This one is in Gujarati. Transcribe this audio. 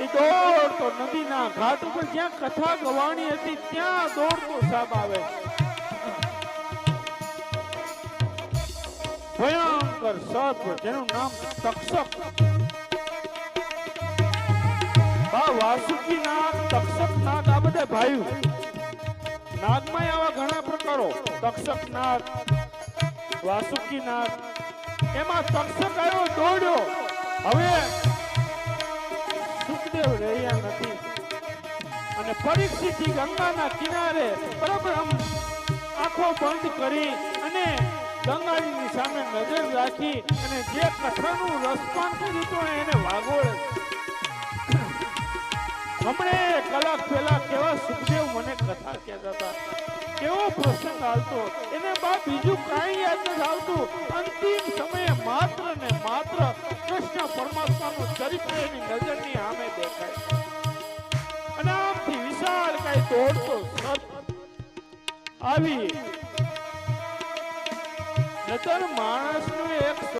એ દોડતો નદીના ઘાટ ઉપર જ્યાં કથા ગવાણી હતી ત્યાં દોડતો સાપ આવે. ભયંકર સર્પ જેનું નામ તક્ષક. વાસુકી નાગ, તક્ષક નાગ આ બધા ભાઈઓ. નાગમાં આવા ઘણા પ્રકારો, તક્ષક નાગ, વાસુકી નાગ. એમાં તક્ષક આવ્યો દોડ્યો. હવે સુખદેવ રહ્યા નથી અને પરીક્ષિત ગંગાના કિનારે બરાબર આમ આંખો બંધ કરી અને ગંગાજીની સામે નજર રાખી અને જે કથાનું રસપાન કર્યું તો એને વાગોળે. હમણે કલાક પહેલા કેવા સુખદેવ મને કથા કહેતા હતા, કેવો પ્રસંગ આવતો, એને બાદ બીજું કાંઈ યાદ નથી આવતું. અંતિમ સમયે માત્ર ને માત્ર કૃષ્ણ પરમાત્માનું ચરિત્ર એની નજરની સામે દેખાય અને આમથી વિશાળ કાંઈ દોડતો સર્પ આવી નજર માણસનું એક